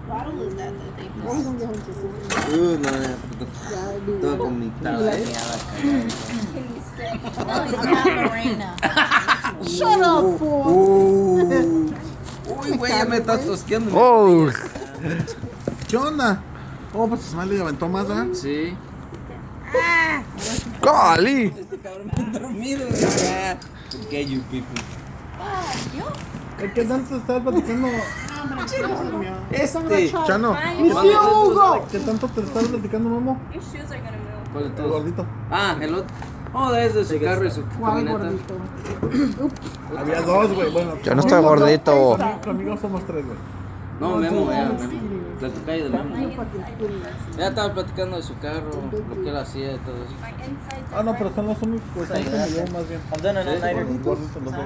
bottle is that they put? No, todo vomitado. No, it's not Lorena. Shut up, fool. Uy, güey, ya me estás tosqueando. Oh, ¿Qué onda? Oh, pues Smiley aventó más, ¿verdad? Sí. golly. Este cabrón me ha dormido. Ya. ¿Por qué, you people? ¿Qué tanto estás platicando? Este. Chano, Fine. ¿qué tanto te estás platicando, Memo? Your shoes are gonna move. ¿Cuál de El todos? gordito. Ah, el otro. Oh, es de su carro y su camioneta. Había dos, güey. Bueno, Yo no estoy gordito. Conmigo somos tres, güey. No, Memo, ya, Memo. La tocayo de Memo. Ya estaba platicando de su carro, lo que él hacía y todo eso. My insides Ah, are no, pero son los únicos que están conmigo, más bien. I'm done an Sí. all-nighter. Los gorditos, los dos.